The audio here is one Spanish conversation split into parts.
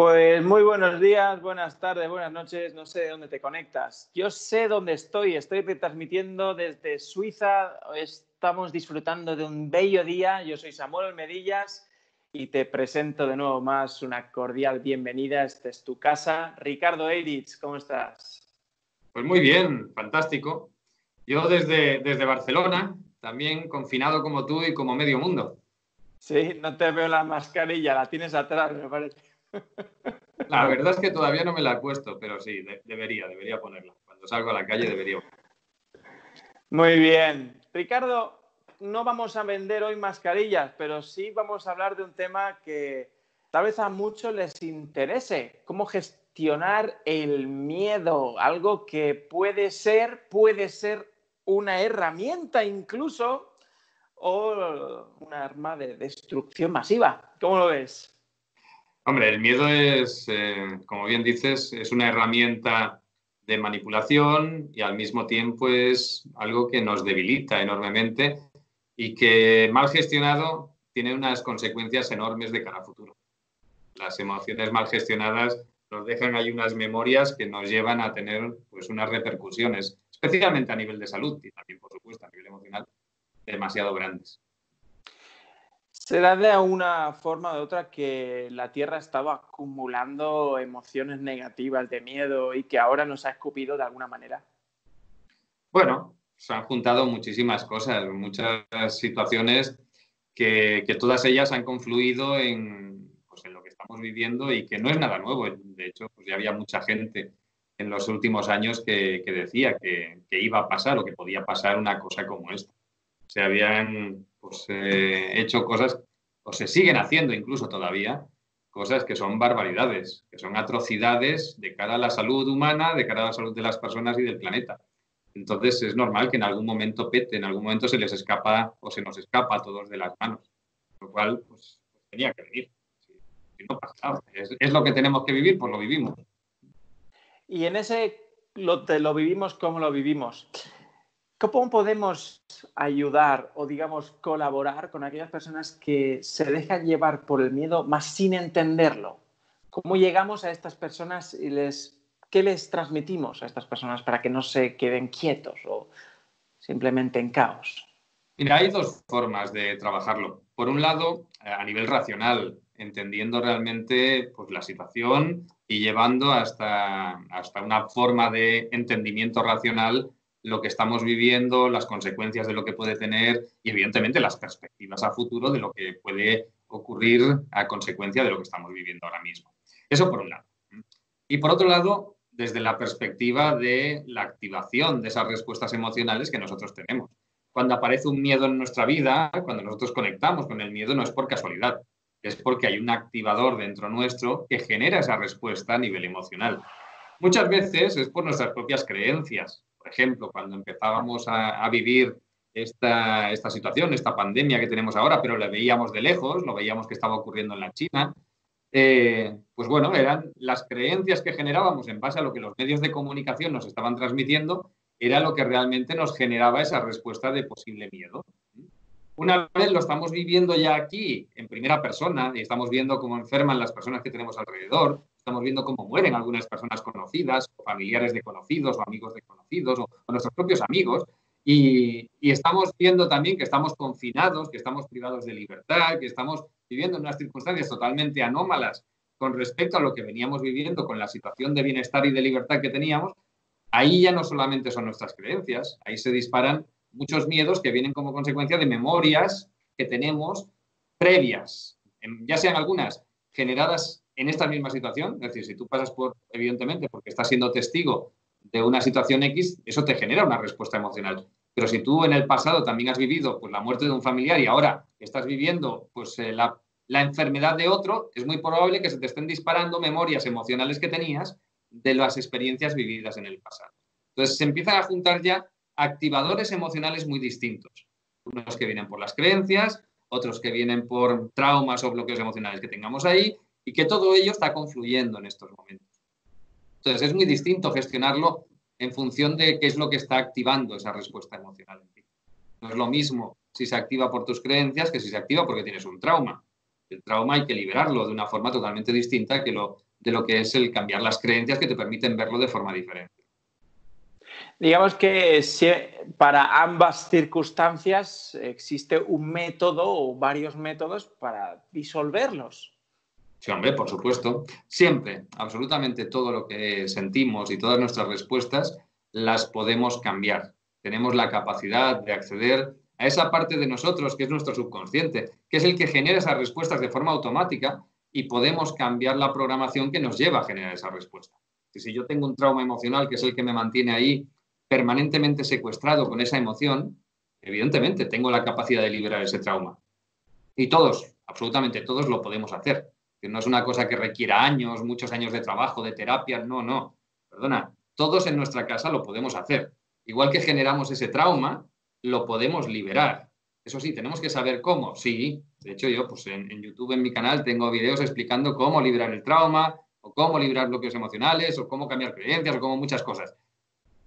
Pues muy buenos días, buenas tardes, buenas noches. No sé de dónde te conectas. Yo sé dónde estoy. Estoy retransmitiendo desde Suiza. Estamos disfrutando de un bello día. Yo soy Samuel Almedillas y te presento de nuevo más una cordial bienvenida. Esta es tu casa. Ricardo Eiritz, ¿cómo estás? Pues muy bien, fantástico. Yo desde Barcelona, también confinado como tú y como medio mundo. Sí, no te veo la mascarilla, la tienes atrás, me parece. La verdad es que todavía no me la he puesto, pero sí, debería ponerla. Cuando salgo a la calle debería. Muy bien. Ricardo, no vamos a vender hoy mascarillas, pero sí vamos a hablar de un tema que tal vez a muchos les interese. ¿Cómo gestionar el miedo? Algo que puede ser una herramienta incluso o un arma de destrucción masiva. ¿Cómo lo ves? Hombre, el miedo es, como bien dices, es una herramienta de manipulación y al mismo tiempo es algo que nos debilita enormemente y que mal gestionado tiene unas consecuencias enormes de cara a futuro. Las emociones mal gestionadas nos dejan ahí unas memorias que nos llevan a tener pues, unas repercusiones, especialmente a nivel de salud y también, por supuesto, a nivel emocional, demasiado grandes. Será de una forma o de otra que la Tierra estaba acumulando emociones negativas de miedo y que ahora nos ha escupido de alguna manera. Bueno, se han juntado muchísimas cosas, muchas situaciones que todas ellas han confluido pues, en lo que estamos viviendo y que no es nada nuevo. De hecho, pues ya había mucha gente en los últimos años que decía que iba a pasar o que podía pasar una cosa como esta. Se habían pues, hecho cosas, o se siguen haciendo incluso todavía, cosas que son barbaridades, que son atrocidades de cara a la salud humana, de cara a la salud de las personas y del planeta. Entonces es normal que en algún momento pete, en algún momento se les escapa o se nos escapa a todos de las manos, lo cual pues tenía que venir. Si no pasa nada. Es lo que tenemos que vivir, pues lo vivimos. Y en ese lo vivimos como lo vivimos. ¿Cómo podemos ayudar o, digamos, colaborar con aquellas personas que se dejan llevar por el miedo, más sin entenderlo? ¿Cómo llegamos a estas personas y qué les transmitimos a estas personas para que no se queden quietos o simplemente en caos? Mira, hay dos formas de trabajarlo. Por un lado, a nivel racional, entendiendo realmente pues, la situación y llevando hasta una forma de entendimiento racional lo que estamos viviendo, las consecuencias de lo que puede tener y, evidentemente, las perspectivas a futuro de lo que puede ocurrir a consecuencia de lo que estamos viviendo ahora mismo. Eso por un lado. Y por otro lado, desde la perspectiva de la activación de esas respuestas emocionales que nosotros tenemos. Cuando aparece un miedo en nuestra vida, cuando nosotros conectamos con el miedo, no es por casualidad, es porque hay un activador dentro nuestro que genera esa respuesta a nivel emocional. Muchas veces es por nuestras propias creencias. Por ejemplo, cuando empezábamos a vivir esta situación, esta pandemia que tenemos ahora, pero la veíamos de lejos, lo veíamos que estaba ocurriendo en la China, pues bueno, eran las creencias que generábamos en base a lo que los medios de comunicación nos estaban transmitiendo, era lo que realmente nos generaba esa respuesta de posible miedo. Una vez lo estamos viviendo ya aquí en primera persona y estamos viendo cómo enferman las personas que tenemos alrededor, estamos viendo cómo mueren algunas personas conocidas, o familiares de conocidos, o amigos de conocidos, o nuestros propios amigos, y estamos viendo también que estamos confinados, que estamos privados de libertad, que estamos viviendo en unas circunstancias totalmente anómalas con respecto a lo que veníamos viviendo con la situación de bienestar y de libertad que teníamos. Ahí ya no solamente son nuestras creencias, ahí se disparan muchos miedos que vienen como consecuencia de memorias que tenemos previas, ya sean algunas generadas en esta misma situación, es decir, si tú pasas por, evidentemente, porque estás siendo testigo de una situación X, eso te genera una respuesta emocional. Pero si tú en el pasado también has vivido pues, la muerte de un familiar y ahora estás viviendo pues, la enfermedad de otro, es muy probable que se te estén disparando memorias emocionales que tenías de las experiencias vividas en el pasado. Entonces se empiezan a juntar ya activadores emocionales muy distintos. Unos que vienen por las creencias, otros que vienen por traumas o bloqueos emocionales que tengamos ahí y que todo ello está confluyendo en estos momentos. Entonces es muy distinto gestionarlo en función de qué es lo que está activando esa respuesta emocional en ti. No es lo mismo si se activa por tus creencias que si se activa porque tienes un trauma. El trauma hay que liberarlo de una forma totalmente distinta que lo de lo que es el cambiar las creencias que te permiten verlo de forma diferente. Digamos que para ambas circunstancias existe un método o varios métodos para disolverlos. Sí, hombre, por supuesto. Siempre, absolutamente todo lo que sentimos y todas nuestras respuestas las podemos cambiar. Tenemos la capacidad de acceder a esa parte de nosotros que es nuestro subconsciente, que es el que genera esas respuestas de forma automática y podemos cambiar la programación que nos lleva a generar esa respuesta. Y si yo tengo un trauma emocional que es el que me mantiene ahí permanentemente secuestrado con esa emoción, evidentemente tengo la capacidad de liberar ese trauma. Y todos, absolutamente todos lo podemos hacer. No es una cosa que requiera años, muchos años de trabajo, de terapia, no. Perdona, todos en nuestra casa lo podemos hacer. Igual que generamos ese trauma, lo podemos liberar. Eso sí, tenemos que saber cómo. Sí, de hecho yo pues en YouTube, en mi canal, tengo videos explicando cómo liberar el trauma, o cómo liberar bloqueos emocionales, o cómo cambiar creencias, o cómo muchas cosas.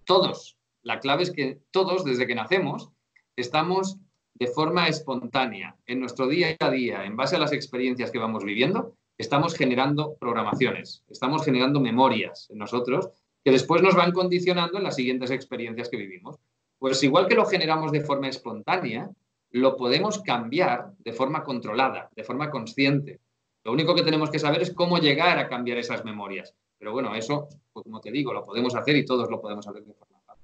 Todos, la clave es que todos, desde que nacemos, estamos de forma espontánea, en nuestro día a día, en base a las experiencias que vamos viviendo, estamos generando programaciones, estamos generando memorias en nosotros que después nos van condicionando en las siguientes experiencias que vivimos. Pues igual que lo generamos de forma espontánea, lo podemos cambiar de forma controlada, de forma consciente. Lo único que tenemos que saber es cómo llegar a cambiar esas memorias. Pero bueno, eso, pues como te digo, lo podemos hacer y todos lo podemos hacer de forma fácil.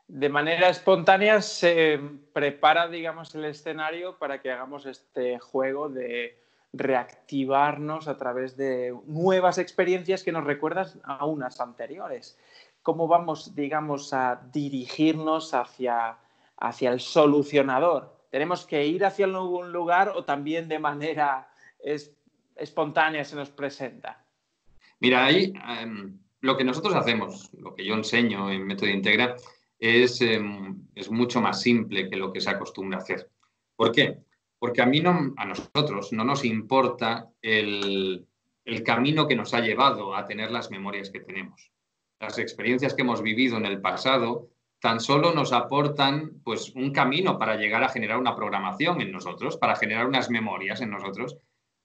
De manera espontánea se prepara, digamos, el escenario para que hagamos este juego de reactivarnos a través de nuevas experiencias que nos recuerdan a unas anteriores. ¿Cómo vamos, digamos, a dirigirnos hacia el solucionador? ¿Tenemos que ir hacia algún lugar o también de manera espontánea se nos presenta? Mira, ahí lo que nosotros hacemos, lo que yo enseño en Método Integra, es mucho más simple que lo que se acostumbra a hacer. ¿Por qué? Porque a nosotros no nos importa el camino que nos ha llevado a tener las memorias que tenemos. Las experiencias que hemos vivido en el pasado tan solo nos aportan pues, un camino para llegar a generar una programación en nosotros, para generar unas memorias en nosotros,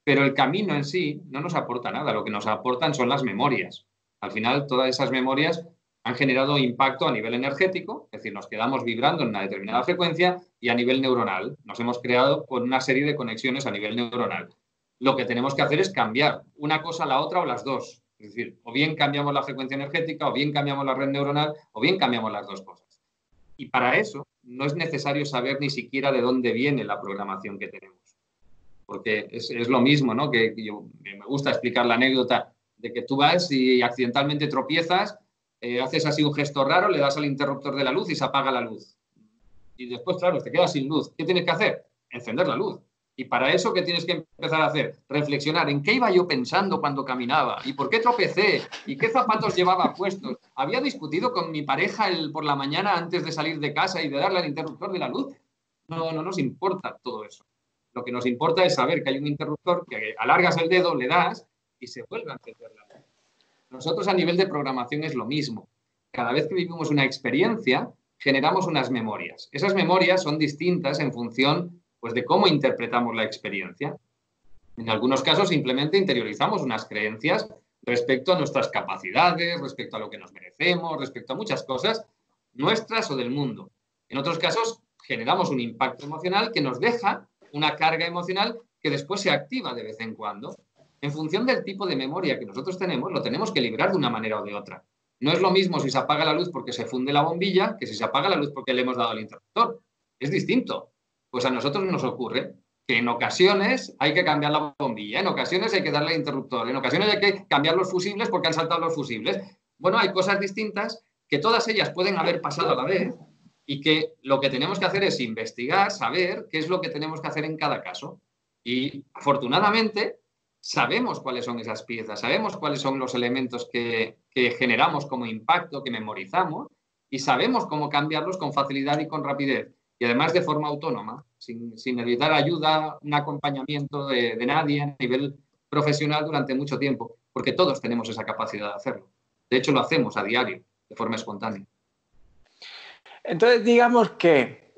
pero el camino en sí no nos aporta nada, lo que nos aportan son las memorias. Al final, todas esas memorias han generado impacto a nivel energético, es decir, nos quedamos vibrando en una determinada frecuencia, y a nivel neuronal. Nos hemos creado con una serie de conexiones a nivel neuronal. Lo que tenemos que hacer es cambiar una cosa a la otra o las dos. Es decir, o bien cambiamos la frecuencia energética, o bien cambiamos la red neuronal, o bien cambiamos las dos cosas. Y para eso no es necesario saber ni siquiera de dónde viene la programación que tenemos. Porque es lo mismo, ¿no? Que me gusta explicar la anécdota de que tú vas y accidentalmente tropiezas, haces así un gesto raro, le das al interruptor de la luz y se apaga la luz. Y después, claro, te quedas sin luz. ¿Qué tienes que hacer? Encender la luz. Y para eso, ¿qué tienes que empezar a hacer? Reflexionar en qué iba yo pensando cuando caminaba y por qué tropecé y qué zapatos llevaba puestos. ¿Había discutido con mi pareja por la mañana antes de salir de casa y de darle al interruptor de la luz? No nos importa todo eso. Lo que nos importa es saber que hay un interruptor que alargas el dedo, le das y se vuelve a encender la luz. Nosotros a nivel de programación es lo mismo. Cada vez que vivimos una experiencia, generamos unas memorias. Esas memorias son distintas en función pues, de cómo interpretamos la experiencia. En algunos casos simplemente interiorizamos unas creencias respecto a nuestras capacidades, respecto a lo que nos merecemos, respecto a muchas cosas nuestras o del mundo. En otros casos generamos un impacto emocional que nos deja una carga emocional que después se activa de vez en cuando. En función del tipo de memoria que nosotros tenemos, lo tenemos que liberar de una manera o de otra. No es lo mismo si se apaga la luz porque se funde la bombilla que si se apaga la luz porque le hemos dado al interruptor. Es distinto. Pues a nosotros nos ocurre que en ocasiones hay que cambiar la bombilla, en ocasiones hay que darle al interruptor, en ocasiones hay que cambiar los fusibles porque han saltado los fusibles. Bueno, hay cosas distintas que todas ellas pueden haber pasado a la vez y que lo que tenemos que hacer es investigar, saber qué es lo que tenemos que hacer en cada caso. Y afortunadamente sabemos cuáles son esas piezas, sabemos cuáles son los elementos que generamos como impacto, que memorizamos, y sabemos cómo cambiarlos con facilidad y con rapidez. Y además de forma autónoma, sin necesitar ayuda, un acompañamiento de nadie a nivel profesional durante mucho tiempo, porque todos tenemos esa capacidad de hacerlo. De hecho, lo hacemos a diario, de forma espontánea. Entonces, digamos que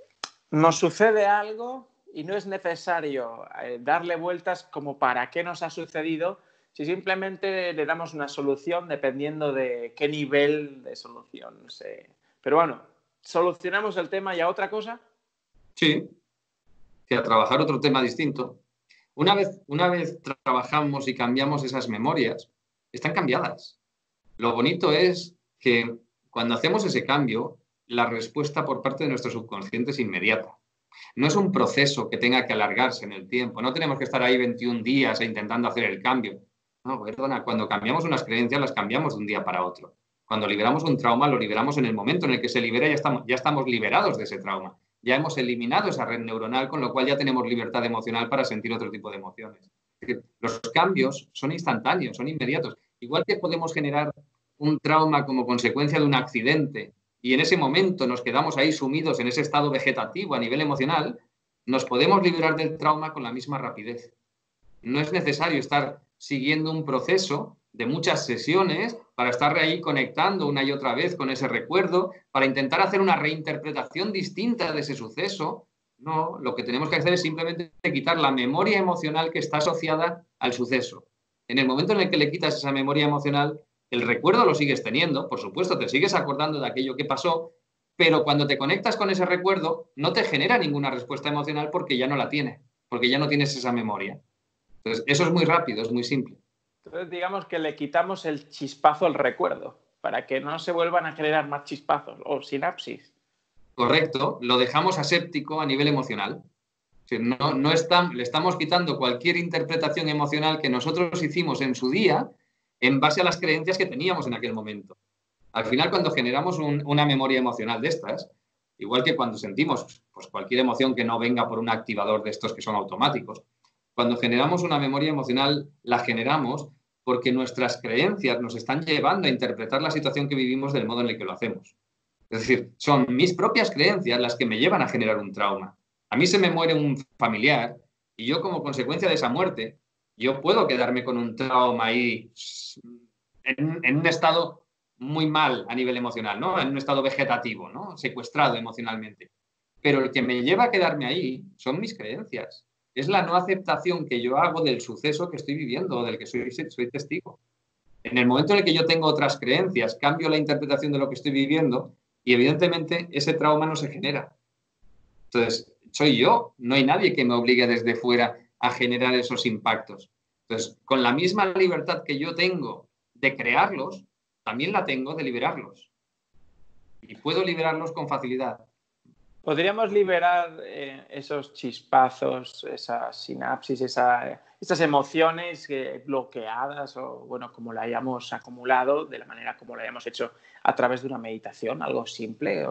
nos sucede algo y no es necesario darle vueltas como para qué nos ha sucedido, si simplemente le damos una solución dependiendo de qué nivel de solución se... Pero bueno, ¿solucionamos el tema y a otra cosa? Sí, que a trabajar otro tema distinto. Una vez trabajamos y cambiamos esas memorias, están cambiadas. Lo bonito es que cuando hacemos ese cambio, la respuesta por parte de nuestro subconsciente es inmediata. No es un proceso que tenga que alargarse en el tiempo. No tenemos que estar ahí 21 días intentando hacer el cambio. No, perdona, cuando cambiamos unas creencias, las cambiamos de un día para otro. Cuando liberamos un trauma, lo liberamos en el momento en el que se libera, ya estamos liberados de ese trauma. Ya hemos eliminado esa red neuronal, con lo cual ya tenemos libertad emocional para sentir otro tipo de emociones. Es decir, los cambios son instantáneos, son inmediatos. Igual que podemos generar un trauma como consecuencia de un accidente y en ese momento nos quedamos ahí sumidos en ese estado vegetativo a nivel emocional, nos podemos liberar del trauma con la misma rapidez. No es necesario estar siguiendo un proceso de muchas sesiones para estar ahí conectando una y otra vez con ese recuerdo, para intentar hacer una reinterpretación distinta de ese suceso. No, lo que tenemos que hacer es simplemente quitar la memoria emocional que está asociada al suceso. En el momento en el que le quitas esa memoria emocional, el recuerdo lo sigues teniendo, por supuesto, te sigues acordando de aquello que pasó, pero cuando te conectas con ese recuerdo, no te genera ninguna respuesta emocional porque ya no la tiene, porque ya no tienes esa memoria. Entonces, eso es muy rápido, es muy simple. Entonces, digamos que le quitamos el chispazo al recuerdo para que no se vuelvan a generar más chispazos o sinapsis. Correcto, lo dejamos aséptico a nivel emocional. Le estamos quitando cualquier interpretación emocional que nosotros hicimos en su día en base a las creencias que teníamos en aquel momento. Al final, cuando generamos una memoria emocional de estas, igual que cuando sentimos pues, cualquier emoción que no venga por un activador de estos que son automáticos, cuando generamos una memoria emocional, la generamos porque nuestras creencias nos están llevando a interpretar la situación que vivimos del modo en el que lo hacemos. Es decir, son mis propias creencias las que me llevan a generar un trauma. A mí se me muere un familiar y yo como consecuencia de esa muerte, yo puedo quedarme con un trauma ahí en un estado muy mal a nivel emocional, ¿no? En un estado vegetativo, ¿no? Secuestrado emocionalmente. Pero el que me lleva a quedarme ahí son mis creencias. Es la no aceptación que yo hago del suceso que estoy viviendo o del que soy testigo. En el momento en el que yo tengo otras creencias, cambio la interpretación de lo que estoy viviendo y evidentemente ese trauma no se genera. Entonces, soy yo, no hay nadie que me obligue desde fuera a generar esos impactos. Entonces, con la misma libertad que yo tengo de crearlos, también la tengo de liberarlos. Y puedo liberarlos con facilidad. ¿Podríamos liberar esos chispazos, esas sinapsis, esas emociones bloqueadas o, bueno, como la hayamos acumulado, de la manera como lo hayamos hecho a través de una meditación, algo simple?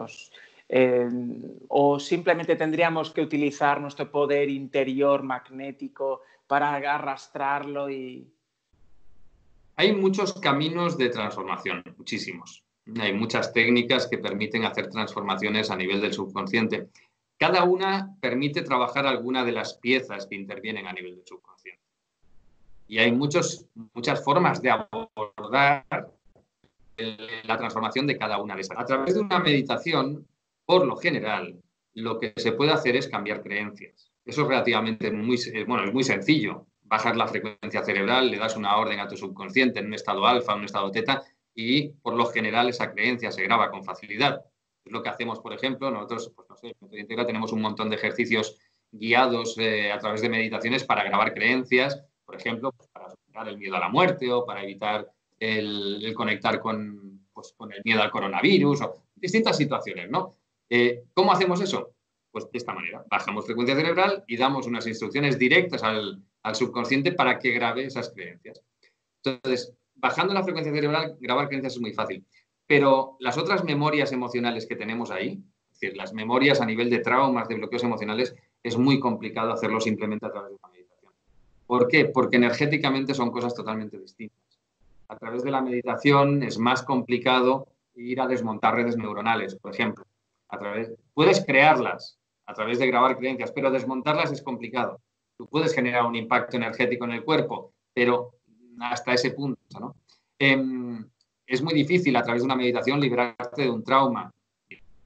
¿O simplemente tendríamos que utilizar nuestro poder interior magnético para arrastrarlo y...? Hay muchos caminos de transformación, muchísimos. Hay muchas técnicas que permiten hacer transformaciones a nivel del subconsciente. Cada una permite trabajar alguna de las piezas que intervienen a nivel del subconsciente. Y hay muchas formas de abordar la transformación de cada una de esas. A través de una meditación, por lo general, lo que se puede hacer es cambiar creencias. Eso es relativamente es muy sencillo. Bajas la frecuencia cerebral, le das una orden a tu subconsciente en un estado alfa, en un estado teta, y por lo general esa creencia se graba con facilidad. Es lo que hacemos, por ejemplo, nosotros, pues no sé, en Método Integra tenemos un montón de ejercicios guiados a través de meditaciones para grabar creencias, por ejemplo, pues para superar el miedo a la muerte o para evitar el conectar con el miedo al coronavirus o distintas situaciones, ¿no? ¿Cómo hacemos eso? Pues de esta manera, bajamos frecuencia cerebral y damos unas instrucciones directas al subconsciente para que grabe esas creencias. Entonces, bajando la frecuencia cerebral, grabar creencias es muy fácil. Pero las otras memorias emocionales que tenemos ahí, es decir, las memorias a nivel de traumas, de bloqueos emocionales, es muy complicado hacerlo simplemente a través de una meditación. ¿Por qué? Porque energéticamente son cosas totalmente distintas. A través de la meditación es más complicado ir a desmontar redes neuronales, por ejemplo. Puedes crearlas a través de grabar creencias, pero desmontarlas es complicado. Tú puedes generar un impacto energético en el cuerpo, pero hasta ese punto, ¿no? Es muy difícil a través de una meditación liberarte de un trauma.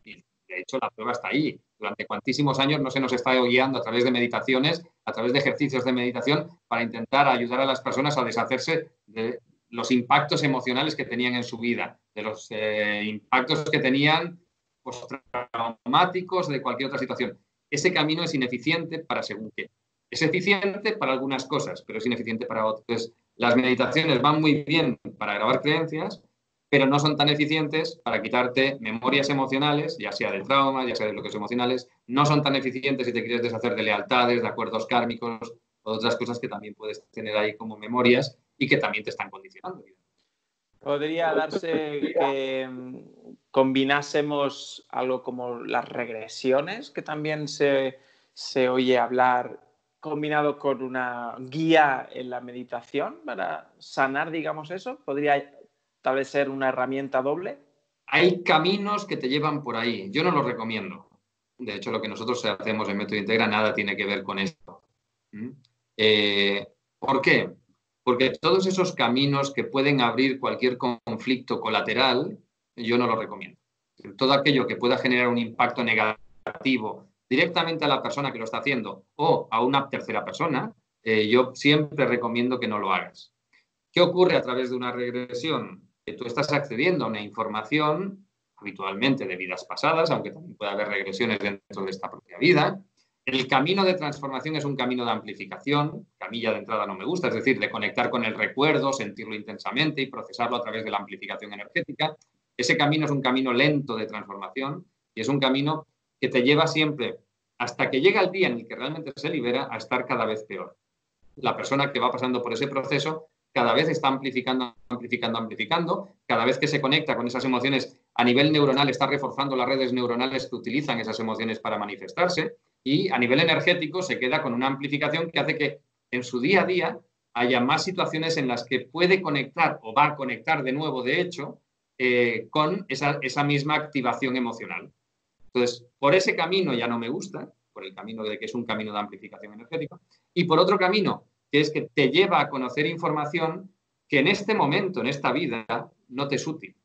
Y de hecho, la prueba está ahí. Durante cuantísimos años no se nos está guiando a través de meditaciones, a través de ejercicios de meditación, para intentar ayudar a las personas a deshacerse de los impactos emocionales que tenían en su vida, de los impactos que tenían postraumáticos, de cualquier otra situación. Ese camino es ineficiente para según qué. Es eficiente para algunas cosas, pero es ineficiente para otras. Entonces, las meditaciones van muy bien para grabar creencias, pero no son tan eficientes para quitarte memorias emocionales, ya sea de trauma, ya sea de bloqueos emocionales. No son tan eficientes si te quieres deshacer de lealtades, de acuerdos kármicos o otras cosas que también puedes tener ahí como memorias y que también te están condicionando. ¿Podría darse que combinásemos algo como las regresiones, que también se oye hablar, combinado con una guía en la meditación para sanar, digamos eso? ¿Podría tal vez ser una herramienta doble? Hay caminos que te llevan por ahí. Yo no los recomiendo. De hecho, lo que nosotros hacemos en Método Integra nada tiene que ver con esto. ¿Por qué? Porque todos esos caminos que pueden abrir cualquier conflicto colateral, yo no los recomiendo. Todo aquello que pueda generar un impacto negativo directamente a la persona que lo está haciendo o a una tercera persona, yo siempre recomiendo que no lo hagas. ¿Qué ocurre a través de una regresión? Que tú estás accediendo a una información habitualmente de vidas pasadas, aunque también puede haber regresiones dentro de esta propia vida. El camino de transformación es un camino de amplificación, que a mí ya de entrada no me gusta, es decir, de conectar con el recuerdo, sentirlo intensamente y procesarlo a través de la amplificación energética. Ese camino es un camino lento de transformación y es un camino que te lleva siempre, hasta que llega el día en el que realmente se libera, a estar cada vez peor. La persona que va pasando por ese proceso cada vez está amplificando, cada vez que se conecta con esas emociones a nivel neuronal está reforzando las redes neuronales que utilizan esas emociones para manifestarse y a nivel energético se queda con una amplificación que hace que en su día a día haya más situaciones en las que puede conectar o va a conectar de nuevo, de hecho, con esa misma activación emocional. Entonces, por ese camino ya no me gusta, por el camino de que es un camino de amplificación energética, y por otro camino, que es que te lleva a conocer información que en este momento, en esta vida, no te es útil.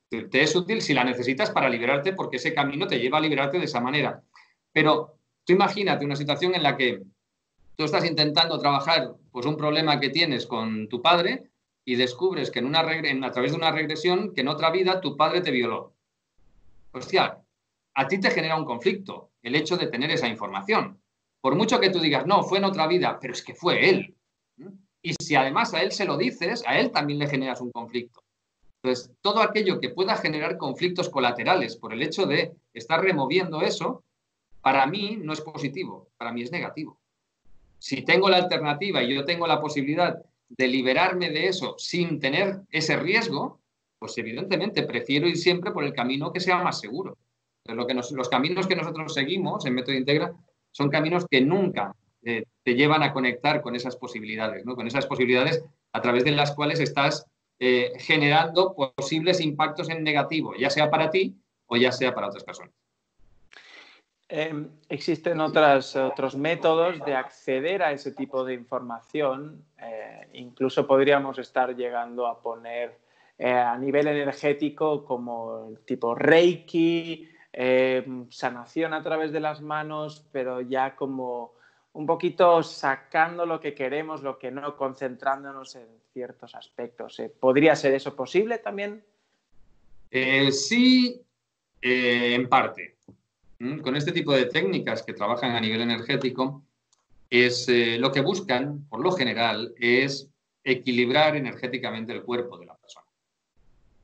Te es útil si la necesitas para liberarte, porque ese camino te lleva a liberarte de esa manera. Pero tú imagínate una situación en la que tú estás intentando trabajar pues, un problema que tienes con tu padre y descubres que a través de una regresión que en otra vida tu padre te violó. Hostia, a ti te genera un conflicto el hecho de tener esa información. Por mucho que tú digas, no, fue en otra vida, pero es que fue él. Y si además a él se lo dices, a él también le generas un conflicto. Entonces, todo aquello que pueda generar conflictos colaterales por el hecho de estar removiendo eso, para mí no es positivo, para mí es negativo. Si tengo la alternativa y yo tengo la posibilidad de liberarme de eso sin tener ese riesgo, pues evidentemente prefiero ir siempre por el camino que sea más seguro. Los caminos que nosotros seguimos en Método Integra son caminos que nunca te llevan a conectar con esas posibilidades, ¿no? Con esas posibilidades a través de las cuales estás generando posibles impactos en negativo, ya sea para ti o ya sea para otras personas. Existen otros métodos de acceder a ese tipo de información. Incluso podríamos estar llegando a poner a nivel energético como el tipo Reiki, sanación a través de las manos, pero ya como un poquito sacando lo que queremos, lo que no, concentrándonos en ciertos aspectos. ¿Podría ser eso posible también? Sí, en parte. Con este tipo de técnicas que trabajan a nivel energético, lo que buscan, por lo general, es equilibrar energéticamente el cuerpo de la persona.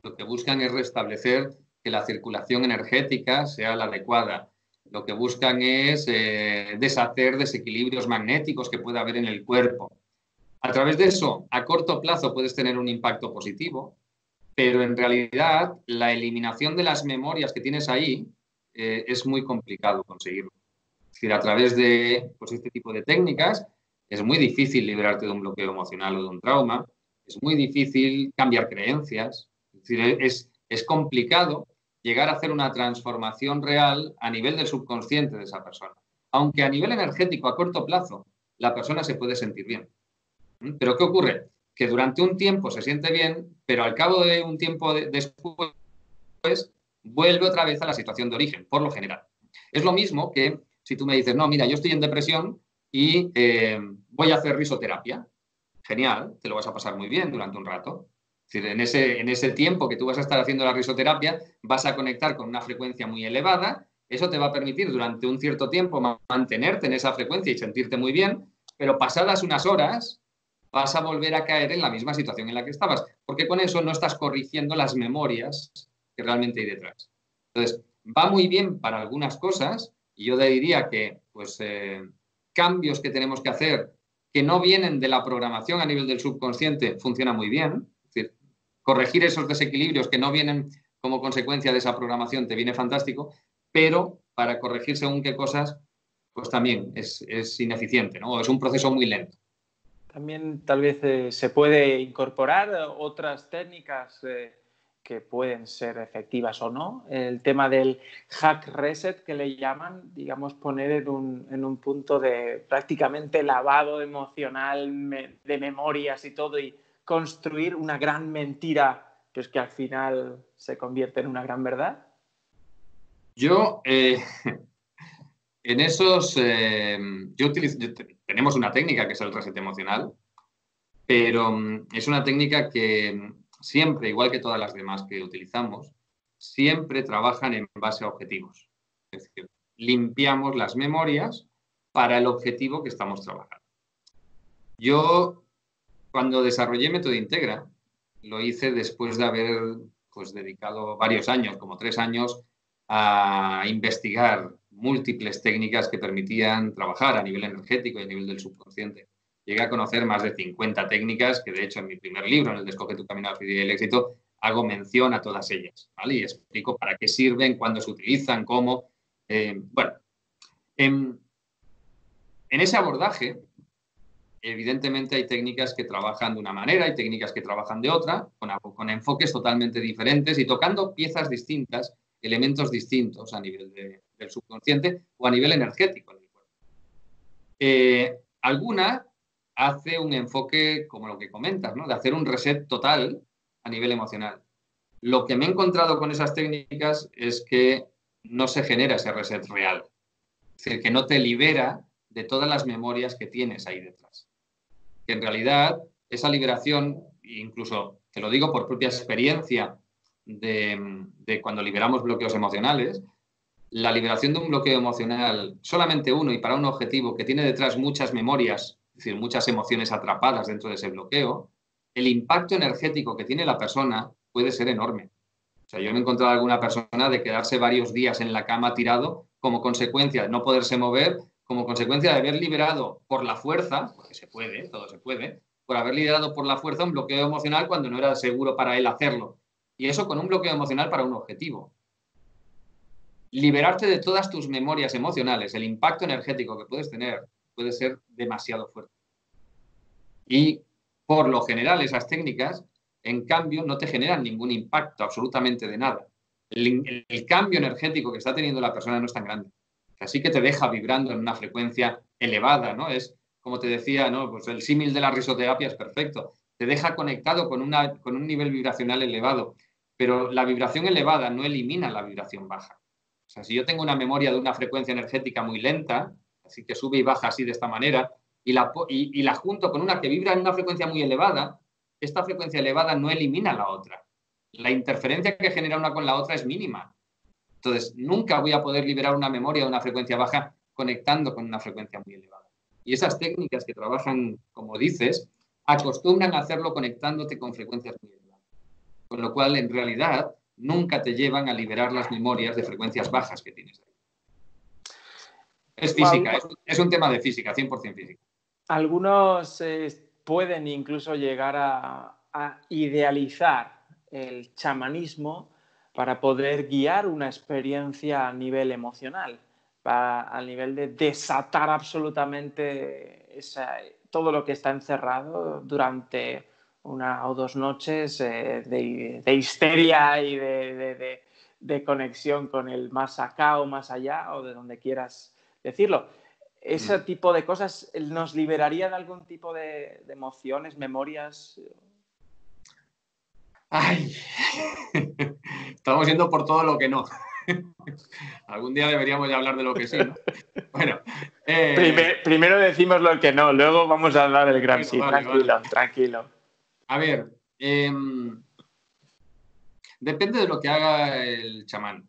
Lo que buscan es restablecer que la circulación energética sea la adecuada. Lo que buscan es deshacer desequilibrios magnéticos que pueda haber en el cuerpo. A través de eso, a corto plazo puedes tener un impacto positivo, pero en realidad la eliminación de las memorias que tienes ahí es muy complicado conseguirlo. Es decir, a través de pues, este tipo de técnicas es muy difícil liberarte de un bloqueo emocional o de un trauma, es muy difícil cambiar creencias, es decir, es complicado llegar a hacer una transformación real a nivel del subconsciente de esa persona. Aunque a nivel energético, a corto plazo, la persona se puede sentir bien. ¿Pero qué ocurre? Que durante un tiempo se siente bien, pero al cabo de un tiempo después vuelve otra vez a la situación de origen, por lo general. Es lo mismo que si tú me dices, no, mira, yo estoy en depresión y voy a hacer risoterapia. Genial, te lo vas a pasar muy bien durante un rato. Es decir, en ese tiempo que tú vas a estar haciendo la risoterapia, vas a conectar con una frecuencia muy elevada. Eso te va a permitir durante un cierto tiempo mantenerte en esa frecuencia y sentirte muy bien, pero pasadas unas horas vas a volver a caer en la misma situación en la que estabas, porque con eso no estás corrigiendo las memorias que realmente hay detrás. Entonces, va muy bien para algunas cosas y yo te diría que pues, cambios que tenemos que hacer que no vienen de la programación a nivel del subconsciente funciona muy bien. Es decir, corregir esos desequilibrios que no vienen como consecuencia de esa programación te viene fantástico, pero para corregir según qué cosas, pues también es ineficiente, ¿no? Es un proceso muy lento. También tal vez se puede incorporar otras técnicas que pueden ser efectivas o no. El tema del hack reset que le llaman, digamos, poner en un punto de prácticamente lavado emocional de memorias y todo y construir una gran mentira que es que al final se convierte en una gran verdad. Yo, en esos, tenemos una técnica que es el reset emocional, pero es una técnica que siempre, igual que todas las demás que utilizamos, siempre trabajan en base a objetivos. Es decir, limpiamos las memorias para el objetivo que estamos trabajando. Yo, cuando desarrollé Método Integra, lo hice después de haber pues, dedicado varios años, como 3 años, a investigar múltiples técnicas que permitían trabajar a nivel energético y a nivel del subconsciente. Llegué a conocer más de 50 técnicas que, de hecho, en mi primer libro, en el de Escoge tu camino a la felicidad y el éxito, hago mención a todas ellas, ¿vale? Y explico para qué sirven, cuándo se utilizan, cómo. Bueno, en ese abordaje, evidentemente hay técnicas que trabajan de una manera, hay técnicas que trabajan de otra, con enfoques totalmente diferentes y tocando piezas distintas, elementos distintos a nivel del subconsciente o a nivel energético del cuerpo. Alguna hace un enfoque como lo que comentas, ¿no? De hacer un reset total a nivel emocional. Lo que me he encontrado con esas técnicas es que no se genera ese reset real. Es decir, que no te libera de todas las memorias que tienes ahí detrás. Que en realidad esa liberación, incluso te lo digo por propia experiencia de cuando liberamos bloqueos emocionales, la liberación de un bloqueo emocional, solamente uno y para un objetivo que tiene detrás muchas memorias, es decir, muchas emociones atrapadas dentro de ese bloqueo, el impacto energético que tiene la persona puede ser enorme. O sea, yo me he encontrado alguna persona de quedarse varios días en la cama tirado como consecuencia de no poderse mover, como consecuencia de haber liberado por la fuerza, porque se puede, todo se puede, por haber liberado por la fuerza un bloqueo emocional cuando no era seguro para él hacerlo. Y eso con un bloqueo emocional para un objetivo. Liberarte de todas tus memorias emocionales, el impacto energético que puedes tener puede ser demasiado fuerte. Y por lo general esas técnicas, en cambio, no te generan ningún impacto absolutamente de nada. El cambio energético que está teniendo la persona no es tan grande. Así que te deja vibrando en una frecuencia elevada, ¿no? Es, como te decía, ¿no? Pues el símil de la risoterapia es perfecto. Te deja conectado con un nivel vibracional elevado, pero la vibración elevada no elimina la vibración baja. O sea, si yo tengo una memoria de una frecuencia energética muy lenta, así que sube y baja así de esta manera, y la junto con una que vibra en una frecuencia muy elevada, esta frecuencia elevada no elimina la otra. La interferencia que genera una con la otra es mínima. Entonces, nunca voy a poder liberar una memoria de una frecuencia baja conectando con una frecuencia muy elevada. Y esas técnicas que trabajan, como dices, acostumbran a hacerlo conectándote con frecuencias muy elevadas. Con lo cual, en realidad, nunca te llevan a liberar las memorias de frecuencias bajas que tienes ahí. Es física, es un tema de física, 100% física. Algunos pueden incluso llegar a idealizar el chamanismo para poder guiar una experiencia a nivel emocional, al nivel de desatar absolutamente todo lo que está encerrado durante 1 o 2 noches de histeria y de conexión con el más acá o más allá o de donde quieras decirlo. Ese tipo de cosas nos liberaría de algún tipo de emociones, memorias. ¡Ay! Estamos yendo por todo lo que no. Algún día deberíamos ya hablar de lo que sí, ¿no? Bueno. Primero decimos lo que no, luego vamos a dar el gran sí. Vale, Tranquilo, vale. tranquilo. A ver, depende de lo que haga el chamán.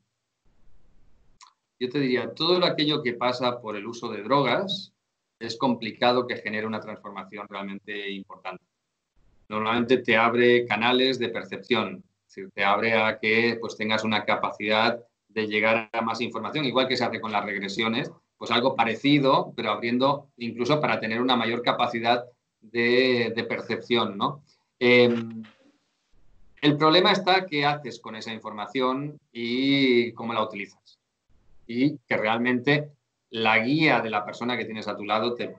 Yo te diría, todo aquello que pasa por el uso de drogas es complicado que genere una transformación realmente importante. Normalmente te abre canales de percepción, es decir, te abre a que pues, tengas una capacidad de llegar a más información, igual que se hace con las regresiones, pues algo parecido, pero abriendo incluso para tener una mayor capacidad de percepción, ¿no? El problema está qué haces con esa información y cómo la utilizas. Y que realmente la guía de la persona que tienes a tu lado te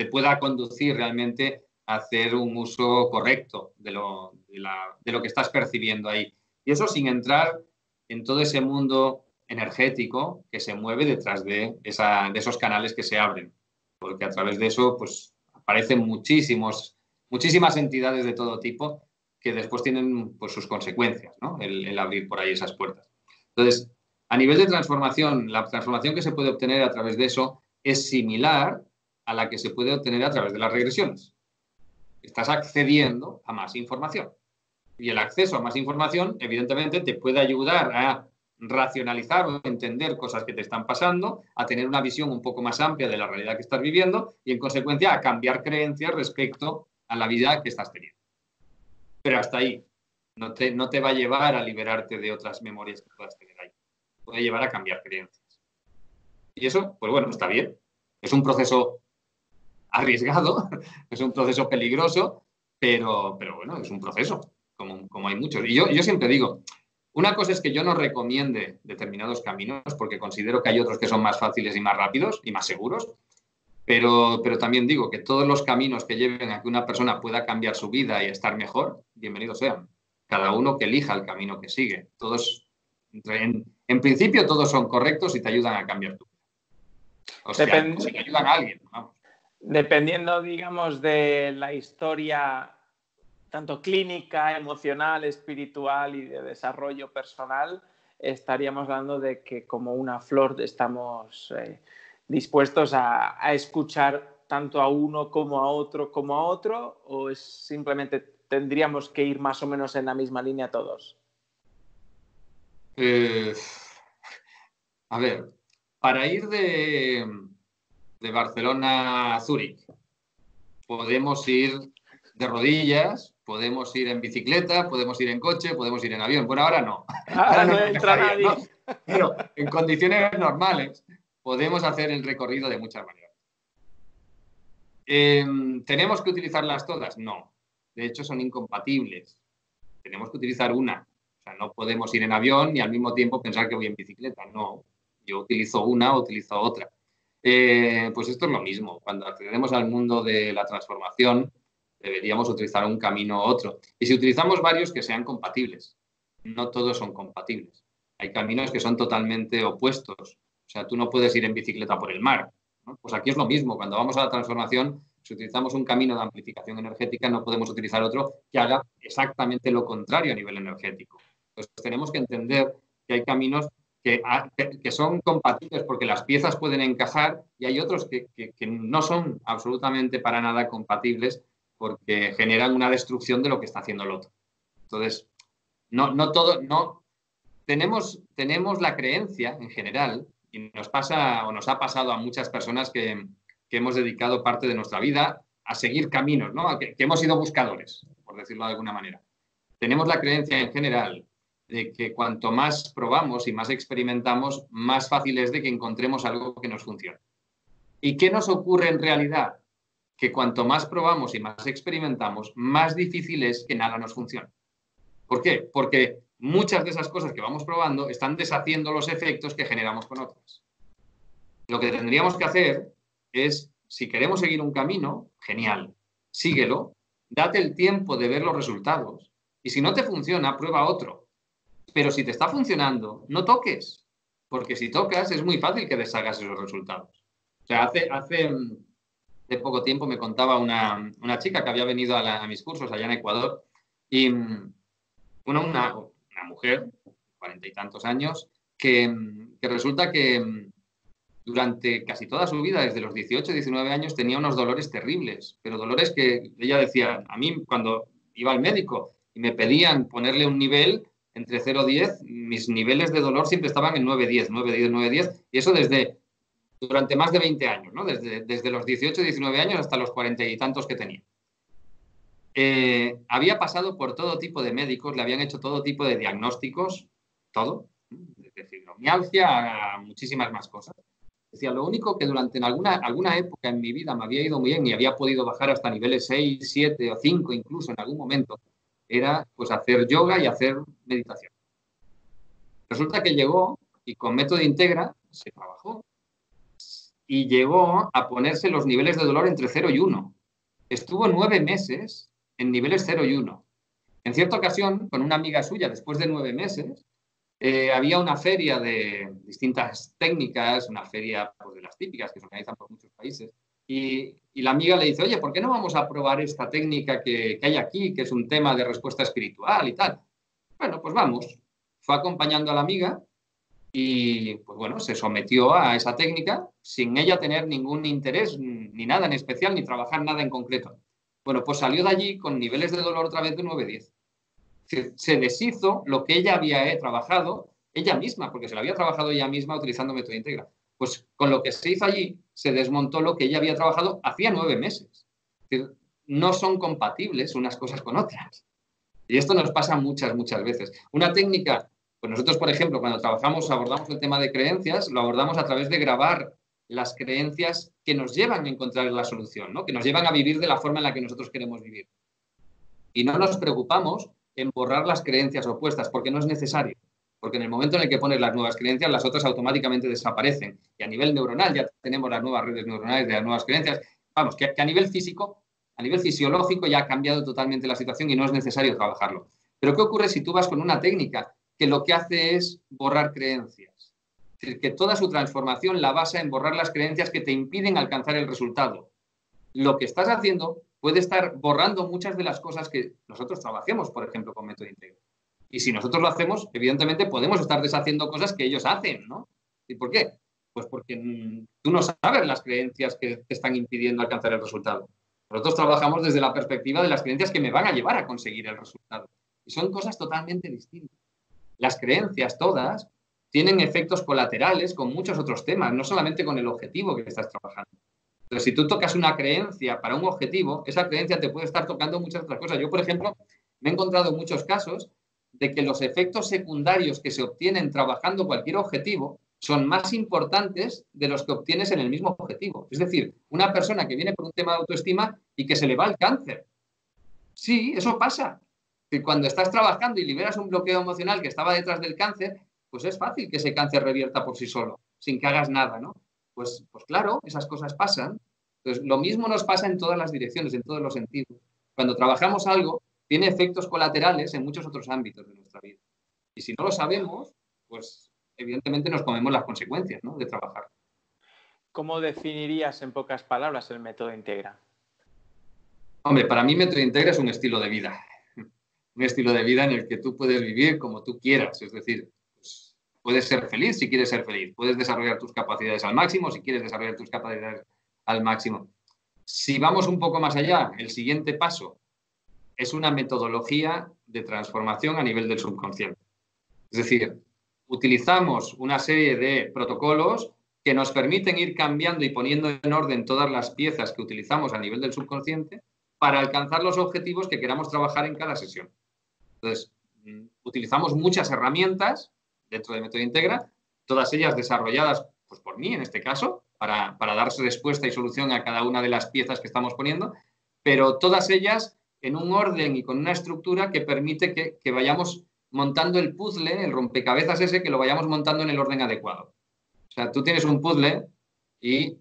pueda conducir realmente a hacer un uso correcto de lo que estás percibiendo ahí. Y eso sin entrar en todo ese mundo energético que se mueve detrás de esos canales que se abren. Porque a través de eso pues, aparecen muchísimas entidades de todo tipo que después tienen pues, sus consecuencias, ¿no? El abrir por ahí esas puertas. Entonces, a nivel de transformación, la transformación que se puede obtener a través de eso es similar a la que se puede obtener a través de las regresiones. Estás accediendo a más información. Y el acceso a más información, evidentemente, te puede ayudar a racionalizar o entender cosas que te están pasando, a tener una visión un poco más amplia de la realidad que estás viviendo y, en consecuencia, a cambiar creencias respecto a la vida que estás teniendo. Pero hasta ahí. No te va a llevar a liberarte de otras memorias que puedas tener ahí. Puede llevar a cambiar creencias. Y eso, pues bueno, está bien. Es un proceso arriesgado, es un proceso peligroso, pero bueno, es un proceso, como hay muchos. Y yo siempre digo, una cosa es que yo no recomiende determinados caminos, porque considero que hay otros que son más fáciles y más rápidos y más seguros, pero también digo que todos los caminos que lleven a que una persona pueda cambiar su vida y estar mejor, bienvenidos sean. Cada uno que elija el camino que sigue. Todos, en principio, todos son correctos y te ayudan a cambiar tu vida. O sea, te ayudan a alguien, vamos. Dependiendo, digamos, de la historia, tanto clínica, emocional, espiritual y de desarrollo personal, estaríamos hablando de que como una flor estamos dispuestos a escuchar tanto a uno como a otro, o es simplemente tendríamos que ir más o menos en la misma línea todos. A ver, para ir de Barcelona a Zúrich, podemos ir de rodillas, podemos ir en bicicleta, podemos ir en coche, podemos ir en avión. Bueno, ahora no. Ahora no entra nadie. ¿No? Pero en condiciones normales podemos hacer el recorrido de muchas maneras. ¿Tenemos que utilizarlas todas? No. De hecho, son incompatibles. Tenemos que utilizar una. O sea, no podemos ir en avión y al mismo tiempo pensar que voy en bicicleta. No. Yo utilizo una o utilizo otra. Pues esto es lo mismo. Cuando accedemos al mundo de la transformación, deberíamos utilizar un camino u otro. Y si utilizamos varios, que sean compatibles. No todos son compatibles. Hay caminos que son totalmente opuestos. O sea, tú no puedes ir en bicicleta por el mar, ¿no? Pues aquí es lo mismo. Cuando vamos a la transformación, si utilizamos un camino de amplificación energética, no podemos utilizar otro que haga exactamente lo contrario a nivel energético. Entonces, tenemos que entender que hay caminos que son compatibles porque las piezas pueden encajar y hay otros que no son absolutamente para nada compatibles porque generan una destrucción de lo que está haciendo el otro. Entonces, tenemos la creencia en general, y nos ha pasado a muchas personas que hemos dedicado parte de nuestra vida a seguir caminos, ¿no? que hemos sido buscadores, por decirlo de alguna manera. Tenemos la creencia en general de que cuanto más probamos y más experimentamos, más fácil es de que encontremos algo que nos funcione. ¿Y qué nos ocurre en realidad? Que cuanto más probamos y más experimentamos, más difícil es que nada nos funcione. ¿Por qué? Porque muchas de esas cosas que vamos probando están deshaciendo los efectos que generamos con otras. Lo que tendríamos que hacer es, si queremos seguir un camino, genial, síguelo, date el tiempo de ver los resultados y si no te funciona, prueba otro. Pero si te está funcionando, no toques, porque si tocas es muy fácil que deshagas esos resultados. O sea, hace poco tiempo me contaba una chica que había venido a mis cursos allá en Ecuador y una mujer 40 y tantos años, que resulta que durante casi toda su vida, desde los 18, 19 años, tenía unos dolores terribles, pero dolores que ella decía, a mí cuando iba al médico y me pedían ponerle un nivel entre 0 y 10, mis niveles de dolor siempre estaban en 9-10, 9-10, 9-10, y eso durante más de 20 años, ¿no? Desde los 18, 19 años hasta los 40 y tantos que tenía. Había pasado por todo tipo de médicos, le habían hecho todo tipo de diagnósticos, todo, desde fibromialgia a muchísimas más cosas. Decía, lo único que durante alguna época en mi vida me había ido muy bien y había podido bajar hasta niveles 6, 7 o 5 incluso en algún momento, era pues hacer yoga y hacer meditación. Resulta que llegó y con método Integra se trabajó y llegó a ponerse los niveles de dolor entre 0 y 1. Estuvo 9 meses en niveles 0 y 1. En cierta ocasión, con una amiga suya, después de 9 meses, había una feria de distintas técnicas, una feria pues, de las típicas que se organizan por muchos países, y la amiga le dice, oye, ¿por qué no vamos a probar esta técnica que hay aquí, que es un tema de respuesta espiritual y tal? Bueno, pues vamos. Fue acompañando a la amiga y, pues bueno, se sometió a esa técnica sin ella tener ningún interés, ni nada en especial, ni trabajar nada en concreto. Bueno, pues salió de allí con niveles de dolor otra vez de 9-10. Se deshizo lo que ella había trabajado ella misma, porque se lo había trabajado ella misma utilizando método Integra. Pues con lo que se hizo allí, se desmontó lo que ella había trabajado hacía 9 meses. Es decir, no son compatibles unas cosas con otras. Y esto nos pasa muchas, muchas veces. Una técnica, pues nosotros, por ejemplo, cuando abordamos el tema de creencias, lo abordamos a través de grabar las creencias que nos llevan a encontrar la solución, ¿no? Que nos llevan a vivir de la forma en la que nosotros queremos vivir. Y no nos preocupamos en borrar las creencias opuestas, porque no es necesario. Porque en el momento en el que pones las nuevas creencias, las otras automáticamente desaparecen. Y a nivel neuronal ya tenemos las nuevas redes neuronales de las nuevas creencias. Vamos, que a nivel físico, a nivel fisiológico ya ha cambiado totalmente la situación y no es necesario trabajarlo. Pero ¿qué ocurre si tú vas con una técnica que lo que hace es borrar creencias? Es decir, que toda su transformación la basa en borrar las creencias que te impiden alcanzar el resultado. Lo que estás haciendo puede estar borrando muchas de las cosas que nosotros trabajemos, por ejemplo, con método Integra. Y si nosotros lo hacemos, evidentemente podemos estar deshaciendo cosas que ellos hacen, ¿no? ¿Y por qué? Pues porque tú no sabes las creencias que te están impidiendo alcanzar el resultado. Nosotros trabajamos desde la perspectiva de las creencias que me van a llevar a conseguir el resultado. Y son cosas totalmente distintas. Las creencias todas tienen efectos colaterales con muchos otros temas, no solamente con el objetivo que estás trabajando. Entonces, si tú tocas una creencia para un objetivo, esa creencia te puede estar tocando muchas otras cosas. Yo, por ejemplo, me he encontrado en muchos casos de que los efectos secundarios que se obtienen trabajando cualquier objetivo son más importantes de los que obtienes en el mismo objetivo. Es decir, una persona que viene por un tema de autoestima y que se le va el cáncer. Sí, eso pasa. Que cuando estás trabajando y liberas un bloqueo emocional que estaba detrás del cáncer, pues es fácil que ese cáncer revierta por sí solo, sin que hagas nada, ¿no? Pues claro, esas cosas pasan. Entonces, lo mismo nos pasa en todas las direcciones, en todos los sentidos. Cuando trabajamos algo, tiene efectos colaterales en muchos otros ámbitos de nuestra vida. Y si no lo sabemos, pues evidentemente nos comemos las consecuencias, ¿no?, de trabajar. ¿Cómo definirías en pocas palabras el método Integra? Hombre, para mí método Integra es un estilo de vida. Un estilo de vida en el que tú puedes vivir como tú quieras. Es decir, pues, puedes ser feliz si quieres ser feliz. Puedes desarrollar tus capacidades al máximo si quieres desarrollar tus capacidades al máximo. Si vamos un poco más allá, el siguiente paso es una metodología de transformación a nivel del subconsciente. Es decir, utilizamos una serie de protocolos que nos permiten ir cambiando y poniendo en orden todas las piezas que utilizamos a nivel del subconsciente para alcanzar los objetivos que queramos trabajar en cada sesión. Entonces, utilizamos muchas herramientas dentro de Método Integra, todas ellas desarrolladas pues, por mí en este caso, para dar respuesta y solución a cada una de las piezas que estamos poniendo, pero todas ellas en un orden y con una estructura que permite que vayamos montando el puzzle, el rompecabezas ese, que lo vayamos montando en el orden adecuado. O sea, tú tienes un puzzle y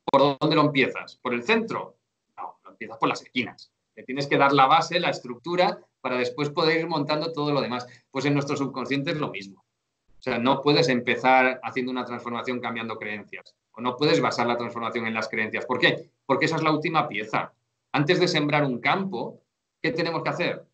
¿por dónde lo empiezas? ¿Por el centro? No, lo empiezas por las esquinas. Le tienes que dar la base, la estructura, para después poder ir montando todo lo demás. Pues en nuestro subconsciente es lo mismo. O sea, no puedes empezar haciendo una transformación cambiando creencias. O no puedes basar la transformación en las creencias. ¿Por qué? Porque esa es la última pieza. Antes de sembrar un campo, ¿qué tenemos que hacer?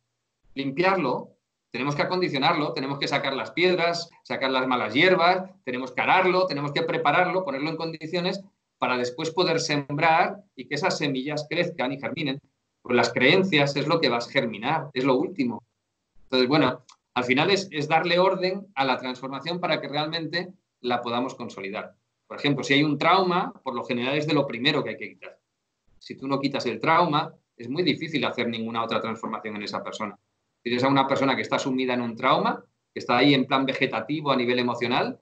Limpiarlo, tenemos que acondicionarlo, tenemos que sacar las piedras, sacar las malas hierbas, tenemos que ararlo, tenemos que prepararlo, ponerlo en condiciones para después poder sembrar y que esas semillas crezcan y germinen. Pues las creencias es lo que vas a germinar, es lo último. Entonces, bueno, al final es darle orden a la transformación para que realmente la podamos consolidar. Por ejemplo, si hay un trauma, por lo general es de lo primero que hay que quitar. Si tú no quitas el trauma, es muy difícil hacer ninguna otra transformación en esa persona. Si tienes a una persona que está sumida en un trauma, que está ahí en plan vegetativo a nivel emocional,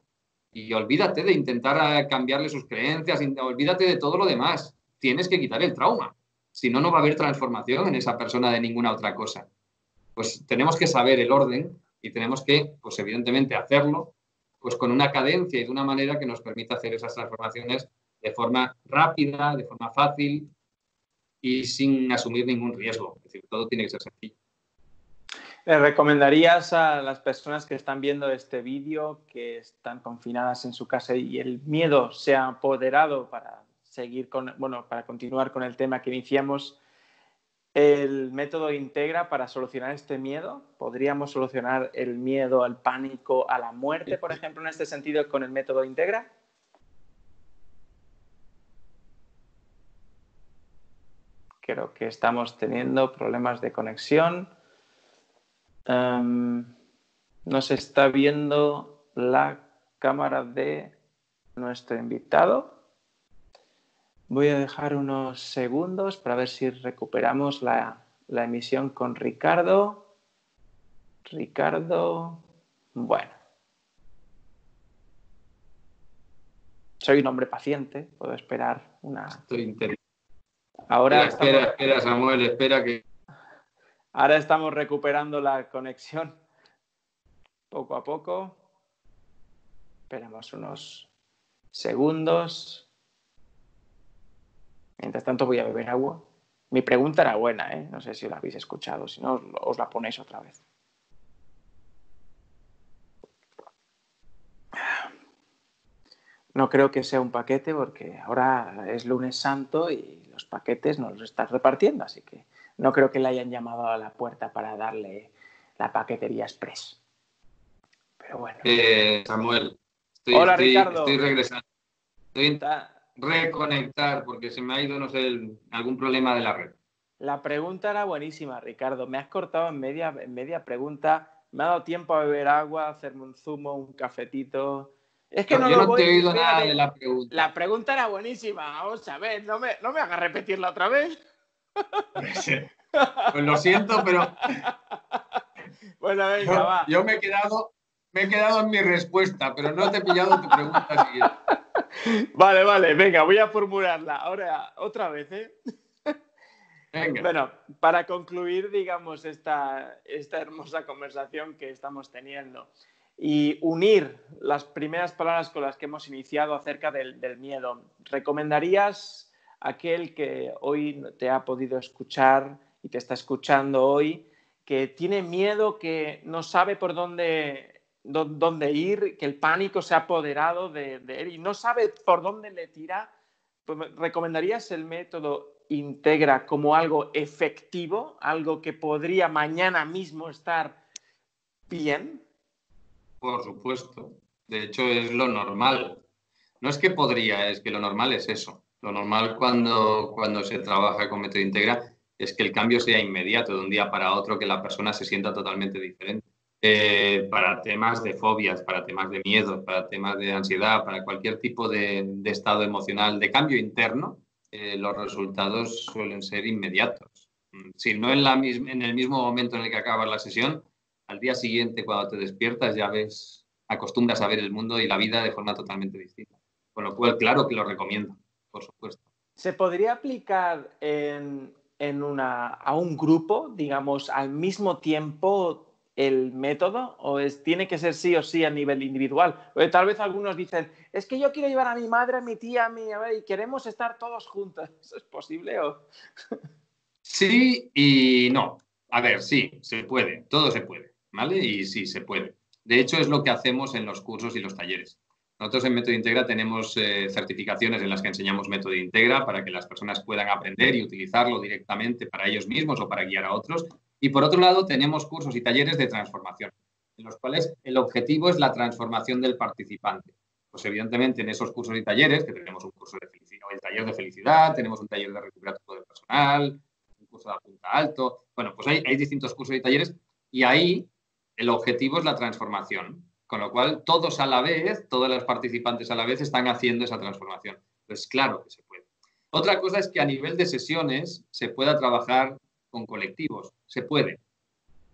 y olvídate de intentar cambiarle sus creencias, olvídate de todo lo demás. Tienes que quitar el trauma. Si no, no va a haber transformación en esa persona de ninguna otra cosa. Pues tenemos que saber el orden y tenemos que, pues evidentemente, hacerlo pues con una cadencia y de una manera que nos permita hacer esas transformaciones de forma rápida, de forma fácil y sin asumir ningún riesgo. Es decir, todo tiene que ser sencillo. ¿Le recomendarías a las personas que están viendo este vídeo, que están confinadas en su casa y el miedo se ha apoderado para para continuar con el tema que iniciamos, el método Integra para solucionar este miedo? ¿Podríamos solucionar el miedo al pánico, a la muerte, por ejemplo, en este sentido con el método Integra? Creo que estamos teniendo problemas de conexión. No se está viendo la cámara de nuestro invitado. Voy a dejar unos segundos para ver si recuperamos la emisión con Ricardo. Bueno. Soy un hombre paciente, puedo esperar una... Estoy interesado. Ahora espera, Samuel, espera que... Ahora estamos recuperando la conexión poco a poco. Esperamos unos segundos. Mientras tanto voy a beber agua. Mi pregunta era buena, ¿eh? No sé si la habéis escuchado. Si no, os la ponéis otra vez. No creo que sea un paquete porque ahora es lunes santo y los paquetes nos los están repartiendo. Así que no creo que le hayan llamado a la puerta para darle la paquetería express. Pero bueno. Samuel, Hola, Ricardo. Estoy regresando. Estoy reconectar porque se me ha ido, no sé, algún problema de la red. La pregunta era buenísima, Ricardo. Me has cortado en media pregunta. Me ha dado tiempo a beber agua, a hacerme un zumo, un cafetito. Es que yo no te he oído nada de la pregunta. La pregunta era buenísima. Vamos a ver, no me hagas repetirla otra vez. Pues lo siento, pero... Bueno, venga, va. Yo me he quedado en mi respuesta, pero no te he pillado tu pregunta siguiente. Vale, venga, voy a formularla. Ahora, otra vez, ¿eh? Venga. Bueno, para concluir, digamos, esta hermosa conversación que estamos teniendo y unir las primeras palabras con las que hemos iniciado acerca del miedo, ¿recomendarías a aquel que hoy te ha podido escuchar y te está escuchando hoy, que tiene miedo, que no sabe por dónde ir, que el pánico se ha apoderado de él y no sabe por dónde le tira? Pues, ¿recomendarías el método Integra como algo efectivo, algo que podría mañana mismo estar bien? Por supuesto. De hecho, es lo normal. No es que podría, es que lo normal es eso. Lo normal cuando se trabaja con método Integra es que el cambio sea inmediato, de un día para otro, que la persona se sienta totalmente diferente. Para temas de fobias, para temas de miedo, para temas de ansiedad, para cualquier tipo de estado emocional, de cambio interno, los resultados suelen ser inmediatos. Si no en el mismo momento en el que acabas la sesión, al día siguiente, cuando te despiertas, ya acostumbras a ver el mundo y la vida de forma totalmente distinta. Con lo cual, claro que lo recomiendo, por supuesto. ¿Se podría aplicar a un grupo, digamos, al mismo tiempo el método? ¿O tiene que ser sí o sí a nivel individual? Porque tal vez algunos dicen, es que yo quiero llevar a mi madre, a mi tía, y queremos estar todos juntos. ¿Eso es posible o...? Sí y no. A ver, sí, se puede, todo se puede, ¿vale? Y sí, se puede. De hecho, es lo que hacemos en los cursos y los talleres. Nosotros en Método Integra tenemos certificaciones en las que enseñamos Método Integra para que las personas puedan aprender y utilizarlo directamente para ellos mismos o para guiar a otros. Y por otro lado, tenemos cursos y talleres de transformación, en los cuales el objetivo es la transformación del participante. Pues evidentemente en esos cursos y talleres, que tenemos un curso de felicidad, el taller de felicidad, tenemos un taller de recuperar tu poder personal, un curso de punta alto, bueno, pues hay distintos cursos y talleres y ahí el objetivo es la transformación, con lo cual todos a la vez, todos los participantes a la vez están haciendo esa transformación. Pues claro que se puede. Otra cosa es que a nivel de sesiones se pueda trabajar con colectivos, se puede,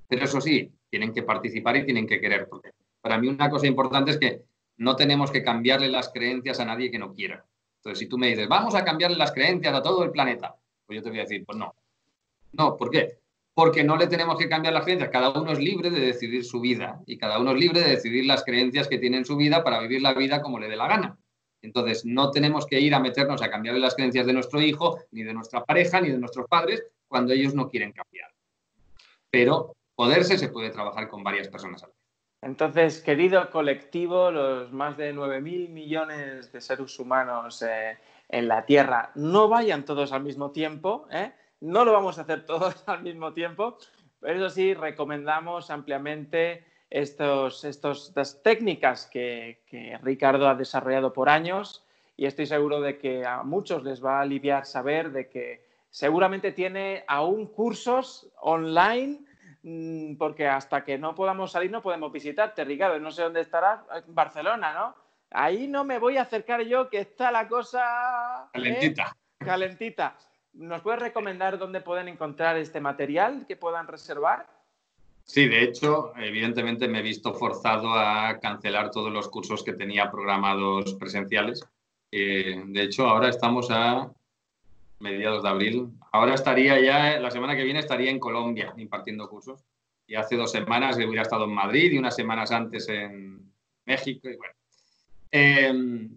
pero eso sí, tienen que participar y tienen que querer, porque para mí una cosa importante es que no tenemos que cambiarle las creencias a nadie que no quiera. Entonces, si tú me dices, vamos a cambiarle las creencias a todo el planeta, pues yo te voy a decir, pues no. No, ¿por qué? Porque no le tenemos que cambiar las creencias. Cada uno es libre de decidir su vida y cada uno es libre de decidir las creencias que tiene en su vida para vivir la vida como le dé la gana. Entonces, no tenemos que ir a meternos a cambiarle las creencias de nuestro hijo, ni de nuestra pareja, ni de nuestros padres, cuando ellos no quieren cambiar. Pero se puede trabajar con varias personas a la vez. Entonces, querido colectivo, los más de 9.000 millones de seres humanos en la Tierra, no vayan todos al mismo tiempo, ¿eh? No lo vamos a hacer todos al mismo tiempo, pero eso sí, recomendamos ampliamente estas técnicas que Ricardo ha desarrollado por años y estoy seguro de que a muchos les va a aliviar saber de que seguramente tiene aún cursos online porque hasta que no podamos salir no podemos visitarte, Ricardo. No sé dónde estarás, en Barcelona, ¿no? Ahí no me voy a acercar yo, que está la cosa calentita. Calentita. ¿Nos puedes recomendar dónde pueden encontrar este material que puedan reservar? Sí, de hecho, evidentemente me he visto forzado a cancelar todos los cursos que tenía programados presenciales. De hecho, ahora estamos a mediados de abril. Ahora estaría ya, la semana que viene estaría en Colombia impartiendo cursos. Y hace 2 semanas hubiera estado en Madrid y unas semanas antes en México. Y bueno,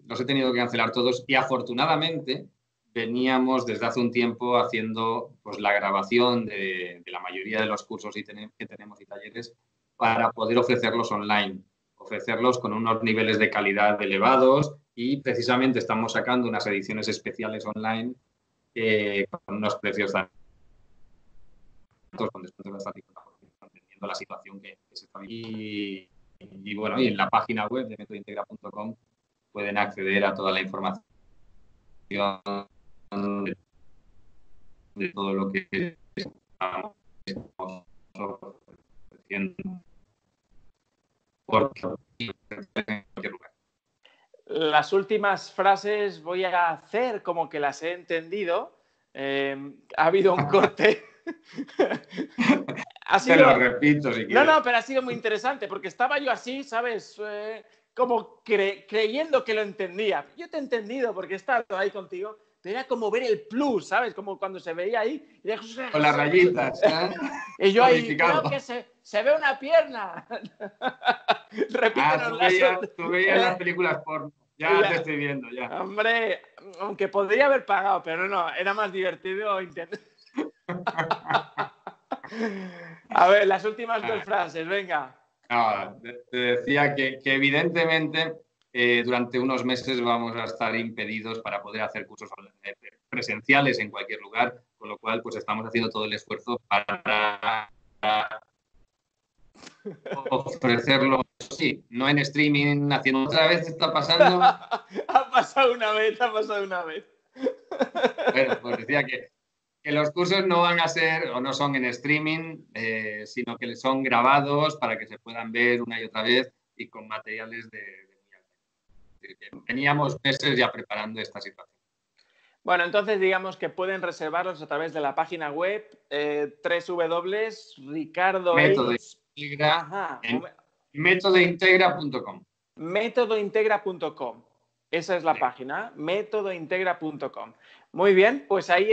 los he tenido que cancelar todos y afortunadamente veníamos desde hace un tiempo haciendo pues, la grabación de la mayoría de los cursos que tenemos y talleres para poder ofrecerlos online, ofrecerlos con unos niveles de calidad elevados y precisamente estamos sacando unas ediciones especiales online con unos precios tan altos, con descuentos de hasta 50%, entendiendo la situación que se está viviendo. Y bueno, y en la página web de metodointegra.com pueden acceder a toda la información de todo lo que estamos ofreciendo por cualquier lugar. Las últimas frases voy a hacer como que las he entendido. Ha habido un corte. Te lo repito si quieres. No, pero ha sido muy interesante porque estaba yo así, ¿sabes? Como creyendo que lo entendía. Yo te he entendido porque he estado ahí contigo, pero era como ver el plus, ¿sabes? Como cuando se veía ahí. Y con las rayitas. Y yo ahí, creo que se ve una pierna. Repítenos tú veías las películas porno. Ya te estoy viendo, ya. Hombre, aunque podría haber pagado, pero no, era más divertido intentar. A ver, las últimas 2 frases, venga. No, te decía que evidentemente durante unos meses vamos a estar impedidos para poder hacer cursos presenciales en cualquier lugar, con lo cual pues estamos haciendo todo el esfuerzo para ofrecerlo, sí, no en streaming, haciendo otra vez está pasando. Ha pasado una vez. Bueno, pues decía que los cursos no van a ser o no son en streaming, sino que son grabados para que se puedan ver una y otra vez y con materiales de muy alta calidad. Teníamos meses ya preparando esta situación. Bueno, entonces digamos que pueden reservarlos a través de la página web Metodointegra.com. Metodointegra.com. Esa es la página, metodointegra.com. Muy bien, pues ahí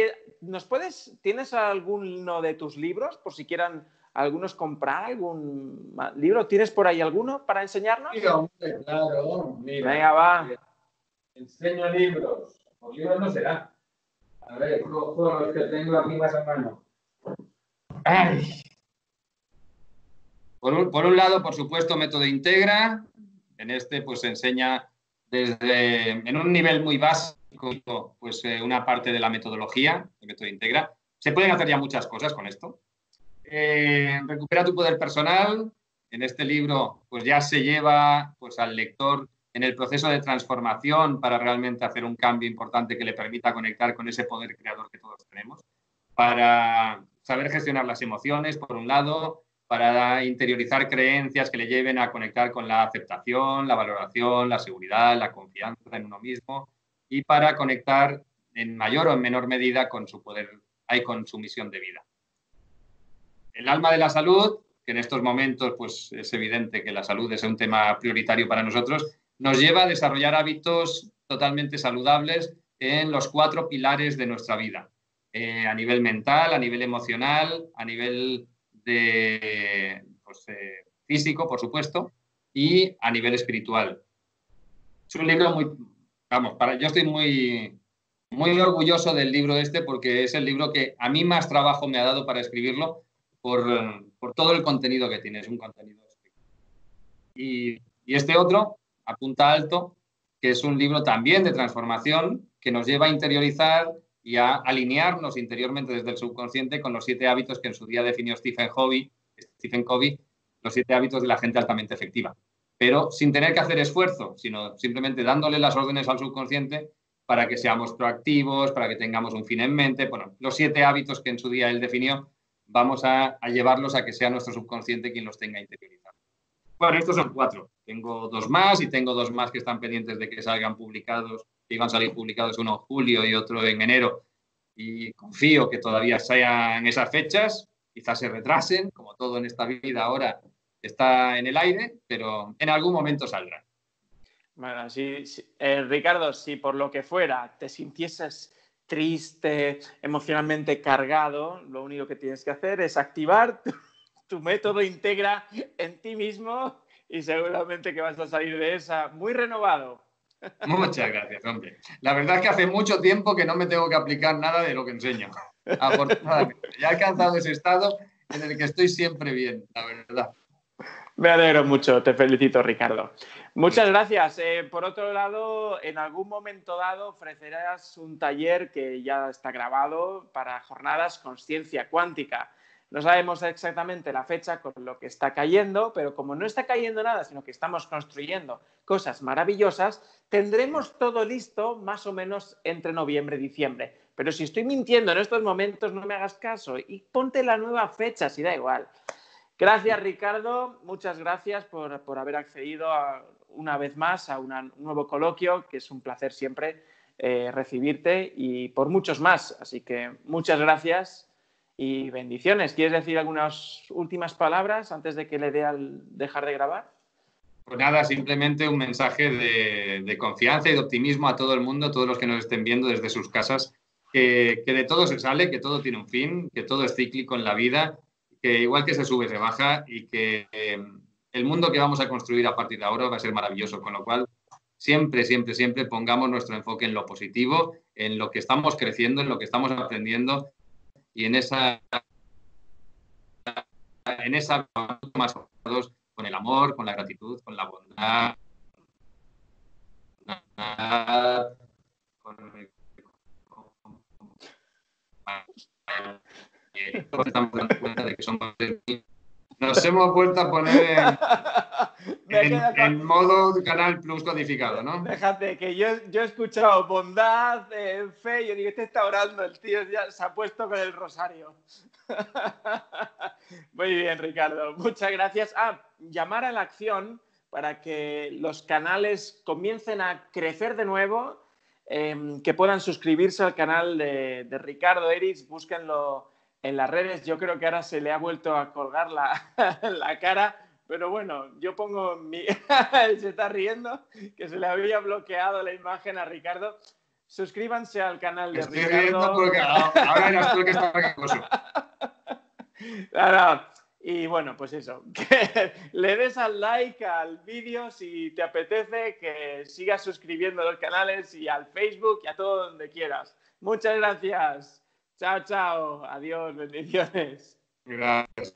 ¿tienes alguno de tus libros por si quieran algunos comprar algún libro? ¿Tienes por ahí alguno para enseñarnos? Sí, hombre, claro, mira. Venga, va. Enseño libros. Los libros no será. A ver, cojo los que tengo aquí más a mano. ¡Ay! Por un lado, por supuesto, Método Integra. En este, pues, se enseña en un nivel muy básico, pues, una parte de la metodología de Método Integra. Se pueden hacer ya muchas cosas con esto. Recupera tu poder personal. En este libro pues ya se lleva pues, al lector en el proceso de transformación para realmente hacer un cambio importante que le permita conectar con ese poder creador que todos tenemos, para saber gestionar las emociones, por un lado, para interiorizar creencias que le lleven a conectar con la aceptación, la valoración, la seguridad, la confianza en uno mismo, y para conectar en mayor o en menor medida con su poder y con su misión de vida. El alma de la salud, que en estos momentos pues, es evidente que la salud es un tema prioritario para nosotros, nos lleva a desarrollar hábitos totalmente saludables en los 4 pilares de nuestra vida. A nivel mental, a nivel emocional, a nivel físico, por supuesto, y a nivel espiritual. Es un libro muy... yo estoy muy orgulloso del libro este porque es el libro que a mí más trabajo me ha dado para escribirlo por todo el contenido que tiene. Es un contenido y este otro, Apunta Alto, que es un libro también de transformación que nos lleva a interiorizar y a alinearnos interiormente desde el subconsciente con los 7 hábitos que en su día definió Stephen Covey, los 7 hábitos de la gente altamente efectiva. Pero sin tener que hacer esfuerzo, sino simplemente dándole las órdenes al subconsciente para que seamos proactivos, para que tengamos un fin en mente. Bueno, los 7 hábitos que en su día él definió, vamos a llevarlos a que sea nuestro subconsciente quien los tenga interiorizados. Bueno, estos son 4. Tengo 2 más y tengo 2 más que están pendientes de que salgan publicados, que iban a salir publicados, uno en julio y otro en enero. Y confío que todavía sean esas fechas, quizás se retrasen, como todo en esta vida ahora está en el aire, pero en algún momento saldrán. Bueno, Ricardo, si por lo que fuera te sintieses triste, emocionalmente cargado, lo único que tienes que hacer es activar tu método Integra en ti mismo y seguramente que vas a salir de esa muy renovado. Muchas gracias, hombre. La verdad es que hace mucho tiempo que no me tengo que aplicar nada de lo que enseño. Afortunadamente. Ya he alcanzado ese estado en el que estoy siempre bien, la verdad. Me alegro mucho, te felicito, Ricardo. Muchas gracias. Por otro lado, en algún momento dado ofrecerás un taller que ya está grabado para jornadas Consciencia Cuántica. No sabemos exactamente la fecha con lo que está cayendo, pero como no está cayendo nada, sino que estamos construyendo cosas maravillosas, tendremos todo listo más o menos entre noviembre y diciembre. Pero si estoy mintiendo en estos momentos, no me hagas caso y ponte la nueva fecha, si da igual. Gracias, Ricardo. Muchas gracias por haber accedido una vez más a un nuevo coloquio, que es un placer siempre recibirte y por muchos más. Así que muchas gracias y bendiciones. ¿Quieres decir algunas últimas palabras antes de que le dé al dejar de grabar? Pues nada, simplemente un mensaje de confianza y de optimismo a todo el mundo, a todos los que nos estén viendo desde sus casas, que de todo se sale, que todo tiene un fin, que todo es cíclico en la vida, que igual que se sube, se baja y que el mundo que vamos a construir a partir de ahora va a ser maravilloso, con lo cual siempre, siempre, siempre pongamos nuestro enfoque en lo positivo, en lo que estamos creciendo, en lo que estamos aprendiendo y en esa más con el amor, con la gratitud, con la bondad, estamos dando cuenta de que somos... Nos hemos vuelto a poner en modo Canal Plus codificado, ¿no? Déjate, que yo he escuchado bondad, fe, y yo digo, este está orando, el tío ya se ha puesto con el rosario. Muy bien, Ricardo, muchas gracias. Llamar a la acción para que los canales comiencen a crecer de nuevo, que puedan suscribirse al canal de Ricardo Erichs, búsquenlo en las redes. Yo creo que ahora se le ha vuelto a colgar la cara, pero bueno, yo pongo se está riendo, que se le había bloqueado la imagen a Ricardo. Suscríbanse al canal de Estoy Ricardo. riendo porque ahora eras tú el que estaba quejoso. Y bueno, pues eso, que le des al like al vídeo si te apetece, que sigas suscribiendo a los canales y al Facebook y a todo donde quieras. Muchas gracias. Chao, chao. Adiós, bendiciones. Gracias.